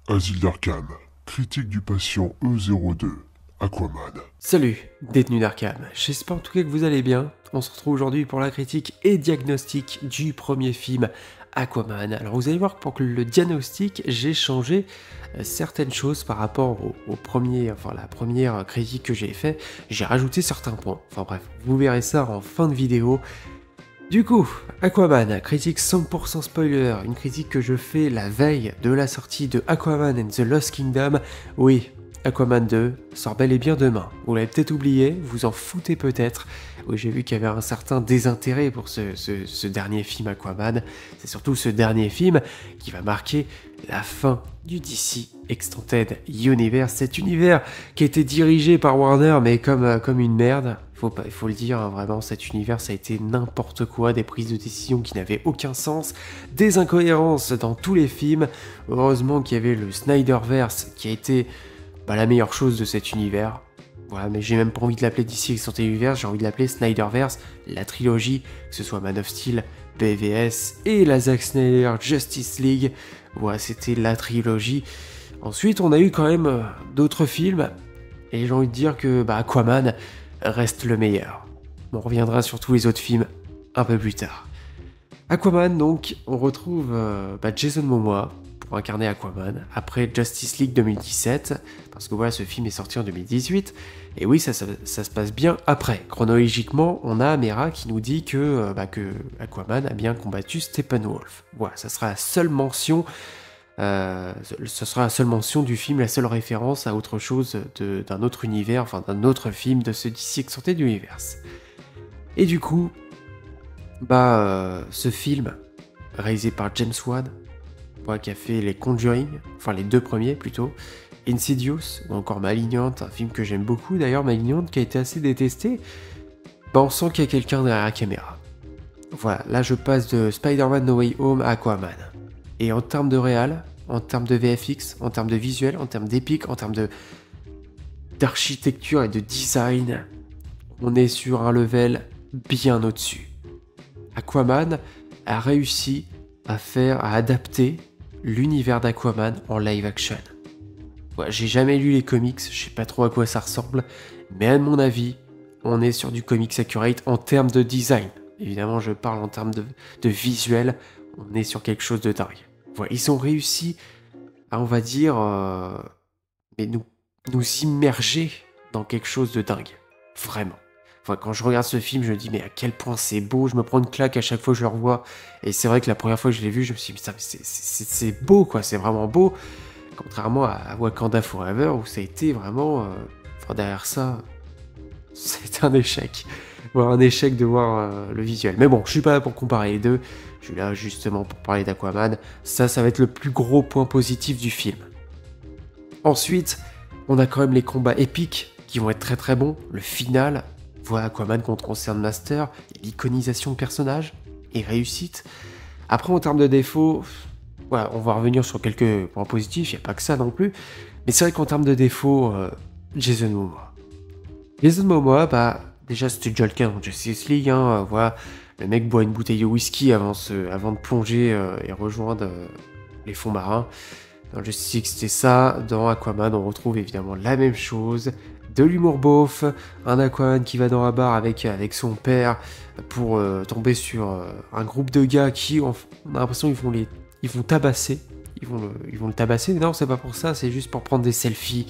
Asile d'Arkham, critique du patient E02, Aquaman. Salut, détenus d'Arkham, j'espère en tout cas que vous allez bien. On se retrouve aujourd'hui pour la critique et diagnostic du premier film Aquaman. Alors vous allez voir que pour le diagnostic, j'ai changé certaines choses par rapport la première critique que j'ai fait. J'ai rajouté certains points. Enfin bref, vous verrez ça en fin de vidéo. Du coup, Aquaman, critique 100% spoiler, une critique que je fais la veille de la sortie de Aquaman and the Lost Kingdom. Oui, Aquaman 2 sort bel et bien demain. Vous l'avez peut-être oublié, vous en foutez peut-être. Oui, j'ai vu qu'il y avait un certain désintérêt pour ce dernier film Aquaman. C'est surtout ce dernier film qui va marquer la fin du DC Extended Universe. Cet univers qui a été dirigé par Warner, mais comme une merde. Il faut le dire, hein, vraiment, cet univers, ça a été n'importe quoi, des prises de décision qui n'avaient aucun sens, des incohérences dans tous les films. Heureusement qu'il y avait le Snyderverse qui a été la meilleure chose de cet univers. Voilà, mais j'ai même pas envie de l'appeler DC Extended Universe, j'ai envie de l'appeler Snyderverse, la trilogie, que ce soit Man of Steel, BVS et la Zack Snyder Justice League. Voilà, c'était la trilogie. Ensuite, on a eu quand même d'autres films, et j'ai envie de dire que Aquaman reste le meilleur. On reviendra sur tous les autres films un peu plus tard. Aquaman, donc, on retrouve Jason Momoa pour incarner Aquaman après Justice League 2017, parce que voilà, ce film est sorti en 2018, et oui, ça se passe bien après. Chronologiquement, on a Mera qui nous dit que Aquaman a bien combattu Steppenwolf. Voilà, ça sera la seule mention. Ce sera la seule mention du film, la seule référence à autre chose d'un autre univers, enfin d'un autre film de ce DC Extended Universe. Et du coup, ce film, réalisé par James Wan, qui a fait les Conjuring, enfin les deux premiers plutôt, Insidious, ou encore Malignant, un film que j'aime beaucoup d'ailleurs, Malignant, qui a été assez détesté, on sent qu'il y a quelqu'un derrière la caméra. Voilà, là je passe de Spider-Man No Way Home à Aquaman. Et en termes de réal, en termes de VFX, en termes de visuel, en termes d'épique, en termes d'architecture et de design, on est sur un level bien au-dessus. Aquaman a réussi à adapter l'univers d'Aquaman en live action. Ouais, j'ai jamais lu les comics, je sais pas trop à quoi ça ressemble, mais à mon avis, on est sur du comics accurate en termes de design. Évidemment, je parle en termes de visuel, on est sur quelque chose de dingue. Voilà, ils ont réussi à, on va dire, nous immerger dans quelque chose de dingue. Vraiment. Enfin, quand je regarde ce film, je me dis, mais à quel point c'est beau, je me prends une claque à chaque fois que je le revois. Et c'est vrai que la première fois que je l'ai vu, je me suis dit, c'est beau, quoi, c'est vraiment beau. Contrairement à Wakanda Forever, où ça a été vraiment... derrière ça, c'est un échec. Voilà, un échec de voir le visuel. Mais bon, je suis pas là pour comparer les deux. Je suis là justement pour parler d'Aquaman. Ça va être le plus gros point positif du film. Ensuite, on a quand même les combats épiques qui vont être très très bons. Le final, voilà, Aquaman contre Sandmaster, l'iconisation de personnage et réussite. Après, en termes de défauts, voilà, on va revenir sur quelques points positifs, il n'y a pas que ça non plus. Mais c'est vrai qu'en termes de défauts, Jason Momoa. Jason Momoa, déjà c'était déjà le cas dans Justice League, voilà, le mec boit une bouteille de whisky avant de plonger et rejoindre les fonds marins. Dans Justice League c'était ça, dans Aquaman on retrouve évidemment la même chose, de l'humour beauf, un Aquaman qui va dans la barre avec son père pour tomber sur un groupe de gars qui, on a l'impression ils vont tabasser, ils vont le tabasser, mais non c'est pas pour ça, c'est juste pour prendre des selfies.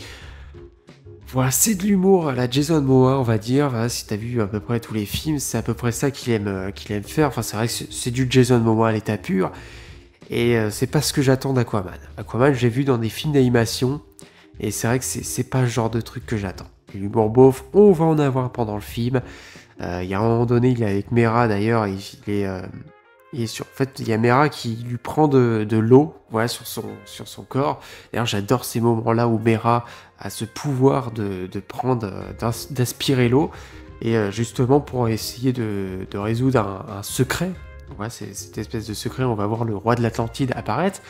Voilà, c'est de l'humour à la Jason Momoa, on va dire. Voilà, si t'as vu à peu près tous les films, c'est à peu près ça qu'il aime faire. Enfin, c'est vrai que c'est du Jason Momoa à l'état pur. Et c'est pas ce que j'attends d'Aquaman. Aquaman, j'ai vu dans des films d'animation. Et c'est vrai que c'est pas le genre de truc que j'attends. L'humour beauf, on va en avoir pendant le film. Il y a un moment donné, il est avec Mera d'ailleurs. En fait, il y a Mera qui lui prend de l'eau, voilà, sur son corps. D'ailleurs, j'adore ces moments-là où Mera a ce pouvoir d'aspirer l'eau, et justement pour essayer de résoudre un secret. Voilà, c'est cette espèce de secret, on va voir le roi de l'Atlantide apparaître.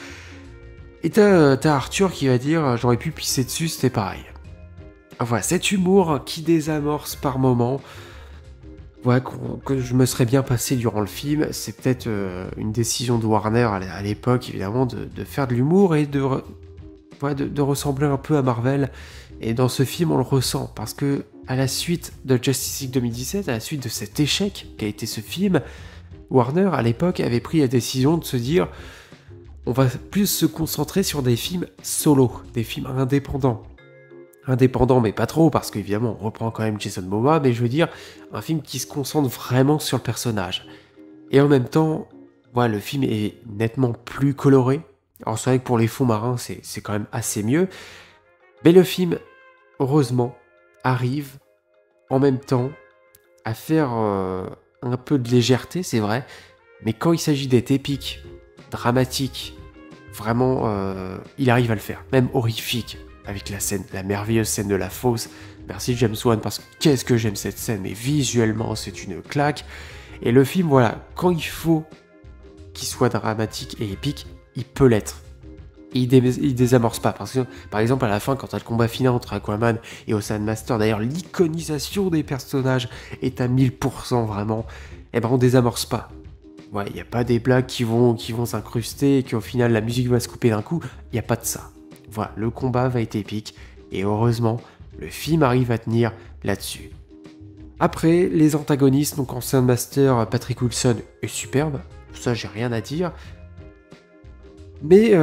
Et t'as Arthur qui va dire, j'aurais pu pisser dessus, c'était pareil. Voilà, cet humour qui désamorce par moments, voilà, que je me serais bien passé durant le film. C'est peut-être une décision de Warner à l'époque, évidemment, de faire de l'humour et de ressembler un peu à Marvel. Et dans ce film, on le ressent, parce que à la suite de Justice League 2017, à la suite de cet échec qu'a été ce film, Warner, à l'époque, avait pris la décision de se dire on va plus se concentrer sur des films solo, des films indépendants. Indépendants, mais pas trop, parce qu'évidemment, on reprend quand même Jason Momoa, mais je veux dire, un film qui se concentre vraiment sur le personnage. Et en même temps, voilà, le film est nettement plus coloré. Alors c'est vrai que pour les fonds marins, c'est quand même assez mieux. Mais le film, heureusement, arrive en même temps à faire un peu de légèreté, c'est vrai. Mais quand il s'agit d'être épique, dramatique, vraiment, il arrive à le faire. Même horrifique, avec la merveilleuse scène de la fosse. Merci James Wan, parce que qu'est-ce que j'aime cette scène, mais visuellement, c'est une claque. Et le film, voilà, quand il faut qu'il soit dramatique et épique, il peut l'être. Et il désamorce pas, parce que, par exemple, à la fin, quand t'as le combat final entre Aquaman et Ocean Master, d'ailleurs, l'iconisation des personnages est à 1000% vraiment, et ben on désamorce pas. Ouais, il n'y a pas des blagues qui vont s'incruster et qu'au final la musique va se couper d'un coup, il n'y a pas de ça. Voilà, le combat va être épique, et heureusement, le film arrive à tenir là-dessus. Après, les antagonistes, donc Ocean Master, Patrick Wilson est superbe, ça j'ai rien à dire. Mais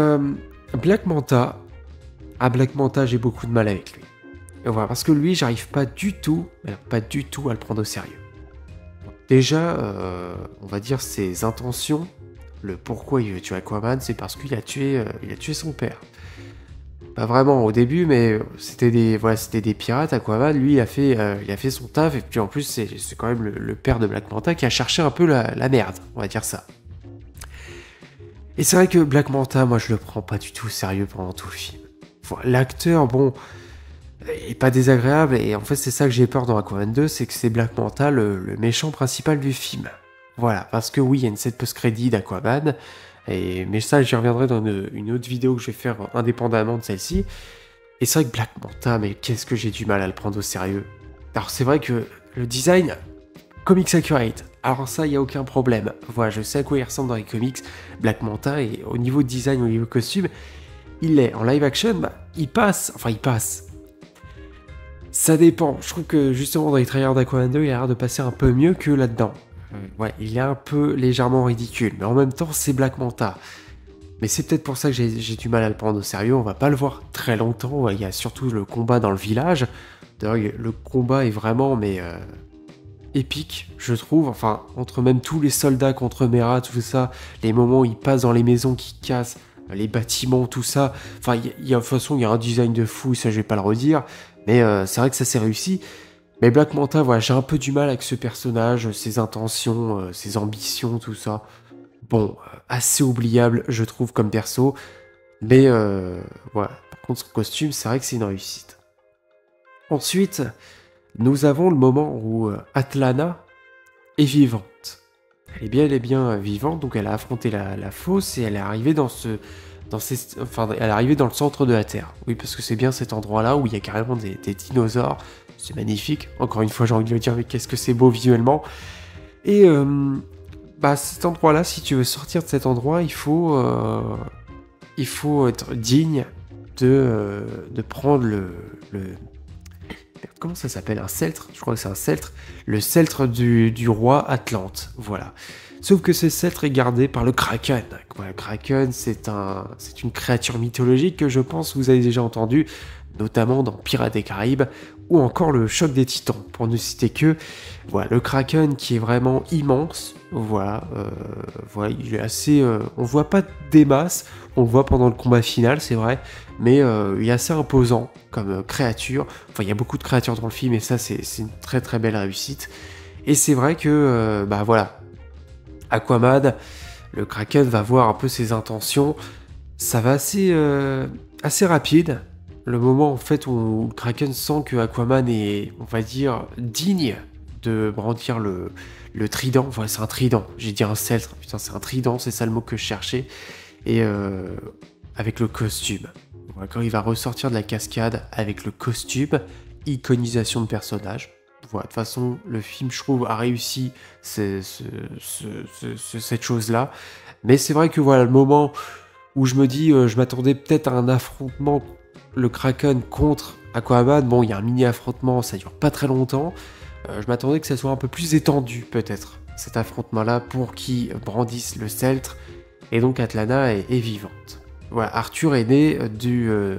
Black Manta, j'ai beaucoup de mal avec lui. Et voilà, parce que lui, j'arrive pas du tout à le prendre au sérieux. Déjà, on va dire ses intentions, le pourquoi il veut tuer Aquaman, c'est parce qu'il a tué son père. Pas vraiment au début, mais c'était des pirates. Aquaman, lui, il a fait son taf, et puis en plus, c'est quand même le père de Black Manta qui a cherché un peu la merde, on va dire ça. Et c'est vrai que Black Manta, moi je le prends pas du tout au sérieux pendant tout le film. L'acteur, bon, est pas désagréable, et en fait c'est ça que j'ai peur dans Aquaman 2, c'est que c'est Black Manta le méchant principal du film. Voilà, parce que oui, il y a une scène post-crédit d'Aquaman, mais ça j'y reviendrai dans une autre vidéo que je vais faire indépendamment de celle-ci. Et c'est vrai que Black Manta, mais qu'est-ce que j'ai du mal à le prendre au sérieux. Alors c'est vrai que le design, comics accurate. Alors ça, il n'y a aucun problème. Voilà, je sais à quoi il ressemble dans les comics, Black Manta, et au niveau design, au niveau costume, il est. En live action, il passe. Ça dépend. Je trouve que justement dans les trailers d'Aquaman 2, il a l'air de passer un peu mieux que là-dedans. Ouais, il est un peu légèrement ridicule, mais en même temps, c'est Black Manta. Mais c'est peut-être pour ça que j'ai du mal à le prendre au sérieux, on va pas le voir très longtemps, il y a surtout le combat dans le village. D'ailleurs, le combat est vraiment, épique, je trouve, enfin, entre même tous les soldats contre Mera, tout ça, les moments où ils passent dans les maisons qui cassent, les bâtiments, tout ça, enfin, de toute façon, il y a un design de fou, ça je vais pas le redire, mais c'est vrai que ça s'est réussi. Mais Black Manta, voilà, j'ai un peu du mal avec ce personnage, ses intentions, ses ambitions, tout ça. Bon, assez oubliable, je trouve, comme perso, mais voilà. Par contre, son costume, c'est vrai que c'est une réussite. Ensuite, nous avons le moment où Atlanna est vivante. Elle est bien vivante, donc elle a affronté la fosse et elle est arrivée elle est arrivée dans le centre de la Terre. Oui, parce que c'est bien cet endroit-là où il y a carrément des dinosaures. C'est magnifique. Encore une fois, j'ai envie de le dire, mais qu'est-ce que c'est beau visuellement. Et cet endroit-là, si tu veux sortir de cet endroit, il faut être digne de prendre comment ça s'appelle? Un celtre? Je crois que c'est un celtre. Le celtre du roi Atlante. Voilà. Sauf que ce celtre est gardé par le Kraken. Voilà, le Kraken, c'est une créature mythologique que je pense vous avez déjà entendu, notamment dans Pirates des Caraïbes, ou encore le Choc des Titans, pour ne citer que. Voilà, le Kraken qui est vraiment immense. Voilà, il est assez. On voit pas des masses, on le voit pendant le combat final, c'est vrai, mais il est assez imposant comme créature. Enfin, il y a beaucoup de créatures dans le film, et ça, c'est une très très belle réussite. Et c'est vrai que, Aquaman, le Kraken va voir un peu ses intentions. Ça va assez rapide. Le moment en fait où le Kraken sent que Aquaman est, on va dire, digne de brandir le trident. Voilà, c'est un trident. J'ai dit un celtre. Putain, c'est un trident, c'est ça le mot que je cherchais. Et avec le costume. Voilà, quand il va ressortir de la cascade avec le costume, iconisation de personnages. Voilà, de toute façon, le film, je trouve, a réussi cette chose-là. Mais c'est vrai que voilà, le moment où je me dis, je m'attendais peut-être à un affrontement, le Kraken contre Aquaman. Bon, il y a un mini-affrontement, ça dure pas très longtemps. Je m'attendais que ça soit un peu plus étendu, peut-être, cet affrontement-là, pour qu'ils brandissent le sceptre. Et donc, Atlanna est vivante. Voilà, Arthur est né de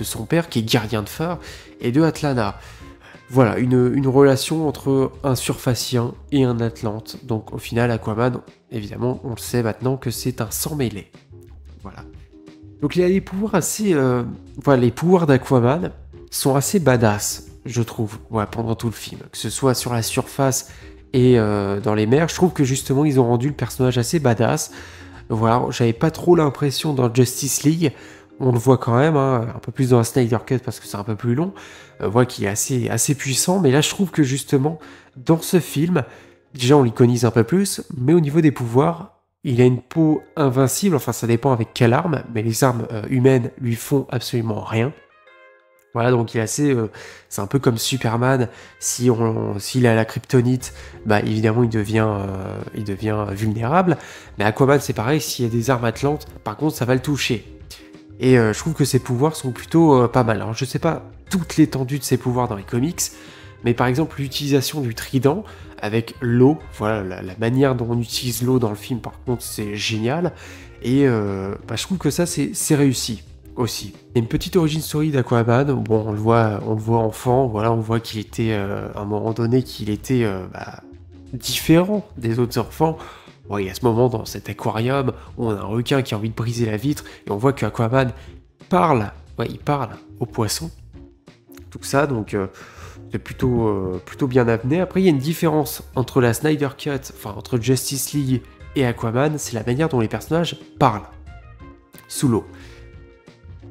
son père, qui est gardien de phare, et de Atlanna. Voilà, une relation entre un surfacien et un Atlante. Donc au final, Aquaman, évidemment, on le sait maintenant que c'est un sang mêlé. Voilà. Donc il a des pouvoirs assez... Voilà, les pouvoirs d'Aquaman sont assez badass, je trouve, voilà, pendant tout le film. Que ce soit sur la surface et dans les mers, je trouve que justement, ils ont rendu le personnage assez badass. Voilà, j'avais pas trop l'impression dans Justice League. On le voit quand même, hein, un peu plus dans la Snyder Cut parce que c'est un peu plus long. On voit qu'il est assez puissant, mais là je trouve que justement, dans ce film, déjà on l'iconise un peu plus, mais au niveau des pouvoirs, il a une peau invincible, enfin ça dépend avec quelle arme, mais les armes humaines lui font absolument rien. Voilà, donc il est assez... c'est un peu comme Superman, s'il a la kryptonite, bah évidemment il devient vulnérable, mais Aquaman c'est pareil, s'il y a des armes atlantes, par contre ça va le toucher. Et je trouve que ses pouvoirs sont plutôt pas mal. Alors je sais pas toute l'étendue de ses pouvoirs dans les comics, mais par exemple l'utilisation du trident avec l'eau, voilà, la manière dont on utilise l'eau dans le film par contre c'est génial, et je trouve que ça c'est réussi aussi. Il y a une petite origin story d'Aquaman, bon on le voit enfant, voilà, on voit qu'il était, à un moment donné, qu'il était différent des autres enfants. Bon, il y a ce moment dans cet aquarium où on a un requin qui a envie de briser la vitre et on voit que Aquaman parle, il parle aux poissons. Tout ça, donc c'est plutôt bien amené. Après, il y a une différence entre la Snyder Cut, enfin entre Justice League et Aquaman, c'est la manière dont les personnages parlent sous l'eau.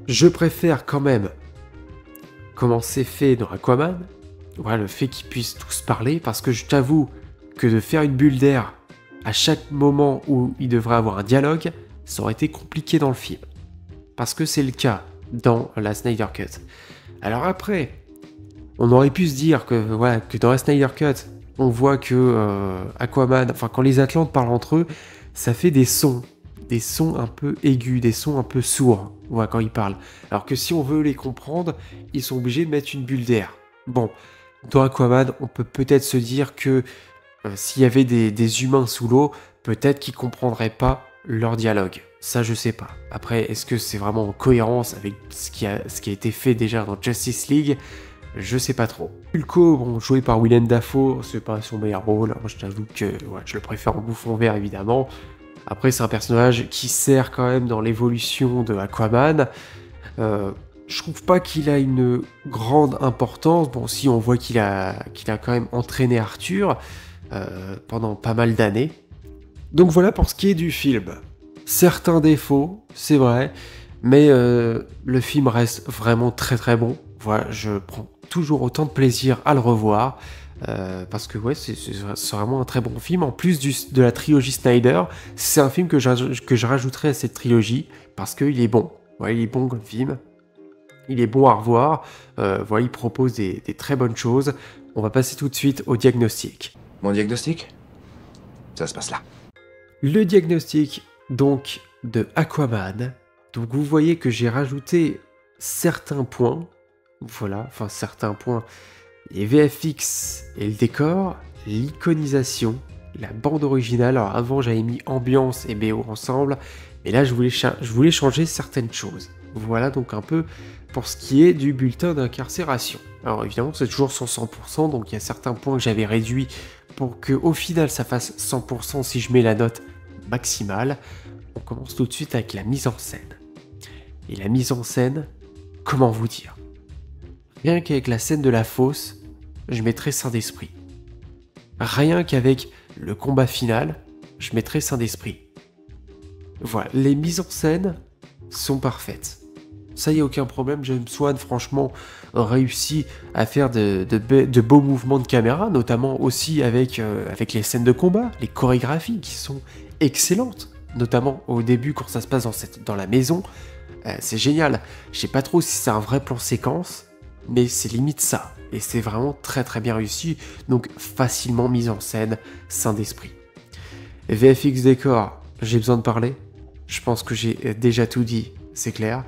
Je préfère quand même comment c'est fait dans Aquaman, voilà, le fait qu'ils puissent tous parler, parce que je t'avoue que de faire une bulle d'air à chaque moment où il devrait avoir un dialogue, ça aurait été compliqué dans le film. Parce que c'est le cas dans la Snyder Cut. Alors après, on aurait pu se dire que dans la Snyder Cut, on voit que Aquaman, enfin quand les Atlantes parlent entre eux, ça fait des sons un peu aigus, des sons un peu sourds, voilà, quand ils parlent. Alors que si on veut les comprendre, ils sont obligés de mettre une bulle d'air. Bon, dans Aquaman, on peut peut-être se dire que s'il y avait des humains sous l'eau, peut-être qu'ils comprendraient pas leur dialogue. Ça, je sais pas. Après, est-ce que c'est vraiment en cohérence avec ce qui a été fait déjà dans Justice League? Je sais pas trop. Hulko, bon, joué par Willem Dafoe, c'est pas son meilleur rôle. Moi, je t'avoue que je le préfère en bouffon vert, évidemment. Après, c'est un personnage qui sert quand même dans l'évolution de Aquaman. Je trouve pas qu'il a une grande importance. Bon, si on voit qu'il a quand même entraîné Arthur pendant pas mal d'années. Donc voilà pour ce qui est du film. Certains défauts, c'est vrai, mais le film reste vraiment très très bon. Voilà, je prends toujours autant de plaisir à le revoir. Parce que c'est vraiment un très bon film. En plus de la trilogie Snyder, c'est un film que je rajouterai à cette trilogie parce qu'il est bon. Ouais, il est bon comme film. Il est bon à revoir. Il propose des très bonnes choses. On va passer tout de suite au diagnostic. Mon diagnostic? Ça se passe là. Le diagnostic, donc, de Aquaman. Donc, vous voyez que j'ai rajouté certains points. Voilà, enfin, certains points. Les VFX et le décor, l'iconisation, la bande originale. Alors, avant, j'avais mis ambiance et BO ensemble. Mais là, je voulais changer certaines choses. Voilà donc un peu pour ce qui est du bulletin d'incarcération. Alors évidemment, c'est toujours 100%, donc il y a certains points que j'avais réduits pour qu'au final ça fasse 100% si je mets la note maximale. On commence tout de suite avec la mise en scène. Et la mise en scène, comment vous dire? Rien qu'avec la scène de la fosse, je mettrais Saint d'Esprit. Rien qu'avec le combat final, je mettrais Saint d'Esprit. Voilà, les mises en scène sont parfaites. Ça, y a aucun problème. James Wan, franchement, réussit à faire de beaux mouvements de caméra, notamment aussi avec les scènes de combat, les chorégraphies qui sont excellentes, notamment au début quand ça se passe dans la maison. C'est génial. Je sais pas trop si c'est un vrai plan séquence, mais c'est limite ça. Et c'est vraiment très très bien réussi, donc facilement mis en scène, sain d'esprit. VFX décor, j'ai besoin de parler? Je pense que j'ai déjà tout dit, c'est clair.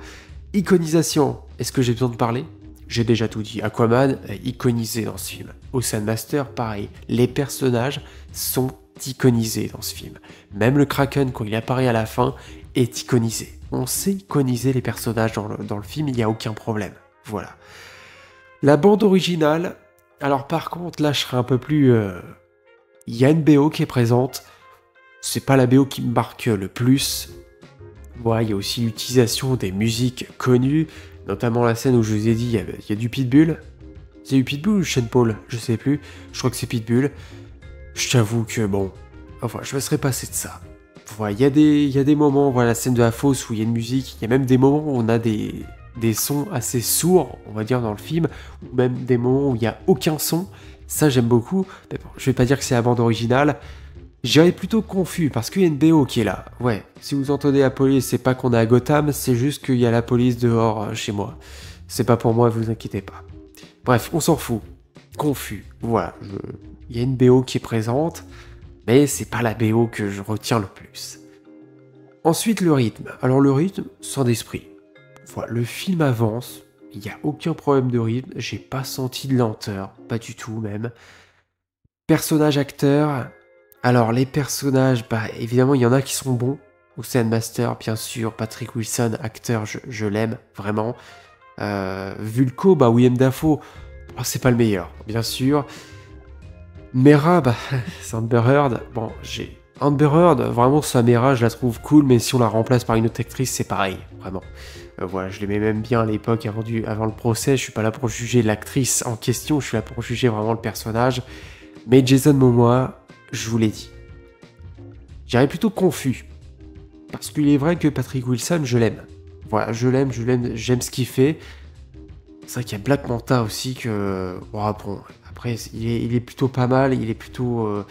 Iconisation, est-ce que j'ai besoin de parler? J'ai déjà tout dit. Aquaman est iconisé dans ce film. Ocean Master, pareil. Les personnages sont iconisés dans ce film. Même le Kraken, quand il apparaît à la fin, est iconisé. On sait iconiser les personnages dans le film, il n'y a aucun problème. Voilà. La bande originale, alors par contre, là je serai un peu plus... Il y a une BO qui est présente. C'est pas la BO qui me marque le plus. Voilà, il y a aussi l'utilisation des musiques connues, notamment la scène où je vous ai dit, il y a du Pitbull. C'est du Pitbull ou Sean Paul? Je sais plus. Je crois que c'est Pitbull. Je t'avoue que bon, enfin, je me serais passé de ça. Voilà, il y a des moments, voilà, la scène de la fosse où il y a une musique, il y a même des moments où on a des sons assez sourds, on va dire, dans le film, ou même des moments où il n'y a aucun son. Ça, j'aime beaucoup. Mais bon, je vais pas dire que c'est la bande originale. J'irais plutôt confus, parce qu'il y a une BO qui est là. Ouais, si vous entendez la police, c'est pas qu'on est à Gotham, c'est juste qu'il y a la police dehors chez moi. C'est pas pour moi, vous inquiétez pas. Bref, on s'en fout. Confus. Voilà, il y a une BO qui est présente, mais c'est pas la BO que je retiens le plus. Ensuite, le rythme. Alors le rythme, sans d'esprit. Voilà, le film avance, il n'y a aucun problème de rythme, j'ai pas senti de lenteur, pas du tout même. Personnage, acteur... Alors, les personnages, bah, évidemment, il y en a qui sont bons. Ocean Master, bien sûr. Patrick Wilson, acteur, je l'aime, vraiment. Vulko, bah, Willem Dafoe, oh, c'est pas le meilleur, bien sûr. Mera, bah, c'est Amber Heard. Bon, Amber Heard, vraiment, sa Mera, je la trouve cool, mais si on la remplace par une autre actrice, c'est pareil, vraiment. Voilà, je l'aimais même bien à l'époque, avant le procès. Je suis pas là pour juger l'actrice en question, je suis là pour juger vraiment le personnage. Mais Jason Momoa... Je vous l'ai dit. J'irais plutôt confus. Parce qu'il est vrai que Patrick Wilson, je l'aime. Voilà, je l'aime, j'aime ce qu'il fait. C'est vrai qu'il y a Black Manta aussi que... Bon, après, il est plutôt pas mal, il est plutôt...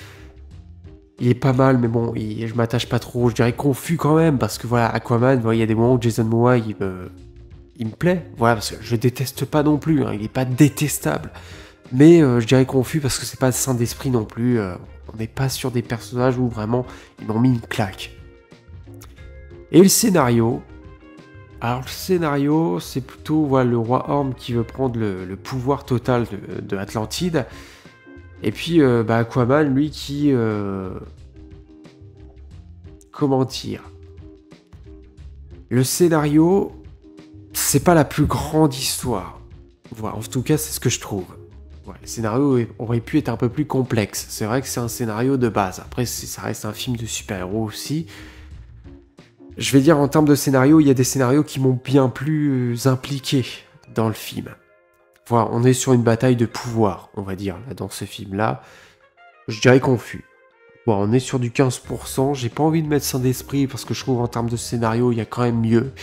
Il est pas mal, mais bon, je m'attache pas trop. Je dirais confus quand même, parce que voilà, Aquaman, il y a des moments où Jason Momoa, il me plaît. Voilà, parce que je déteste pas non plus, hein, il est pas détestable. Mais je dirais confus parce que c'est pas sain d'esprit non plus. On n'est pas sur des personnages où vraiment ils m'ont mis une claque. Et le scénario. Alors le scénario, c'est plutôt voilà, le roi Orm qui veut prendre le pouvoir total de Atlantide. Et puis bah, Aquaman, lui qui... Comment dire? Le scénario, c'est pas la plus grande histoire. Voilà, en tout cas, c'est ce que je trouve. Ouais, le scénario aurait pu être un peu plus complexe. C'est vrai que c'est un scénario de base. Après, ça reste un film de super-héros aussi. Je vais dire, en termes de scénario, il y a des scénarios qui m'ont bien plus impliqué dans le film. Voilà, on est sur une bataille de pouvoir, on va dire, là, dans ce film-là. Je dirais confus. Bon, on est sur du 15%. J'ai pas envie de mettre ça d'esprit parce que je trouve en termes de scénario, il y a quand même mieux.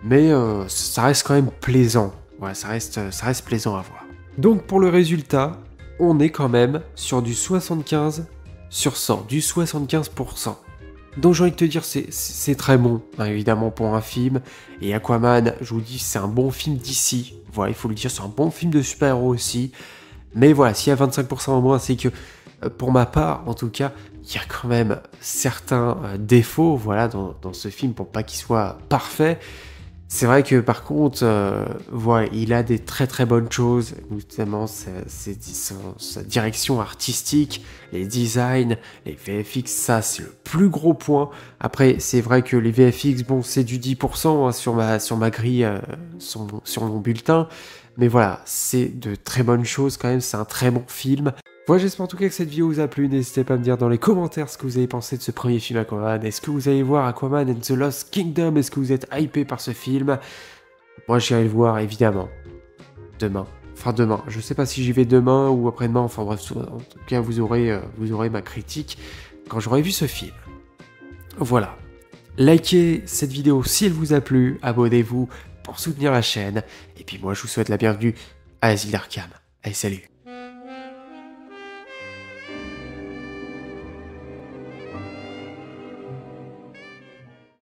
Mais ça reste quand même plaisant. Ouais, ça reste plaisant à voir. Donc pour le résultat, on est quand même sur du 75 sur 100, du 75%. Donc j'ai envie de te dire, c'est très bon, hein, évidemment, pour un film. Et Aquaman, je vous dis, c'est un bon film d'ici. Voilà, il faut le dire, c'est un bon film de super-héros aussi. Mais voilà, s'il y a 25% en moins, c'est que, pour ma part, en tout cas, il y a quand même certains défauts, voilà, dans ce film, pour pas qu'il soit parfait. C'est vrai que par contre, voilà, il a des très très bonnes choses, notamment sa direction artistique, les designs, les VFX, ça c'est le plus gros point. Après, c'est vrai que les VFX, bon, c'est du 10% hein, sur ma grille, sur mon bulletin, mais voilà, c'est de très bonnes choses quand même, c'est un très bon film. Voilà, j'espère en tout cas que cette vidéo vous a plu. N'hésitez pas à me dire dans les commentaires ce que vous avez pensé de ce premier film Aquaman. Est-ce que vous allez voir Aquaman and the Lost Kingdom? Est-ce que vous êtes hypé par ce film? Moi, j'irai le voir, évidemment. Demain. Enfin, demain. Je sais pas si j'y vais demain ou après-demain. Enfin, bref, en tout cas, vous aurez ma critique quand j'aurai vu ce film. Voilà. Likez cette vidéo si elle vous a plu. Abonnez-vous pour soutenir la chaîne. Et puis moi, je vous souhaite la bienvenue à l'Asile d'Arkham. Allez, salut!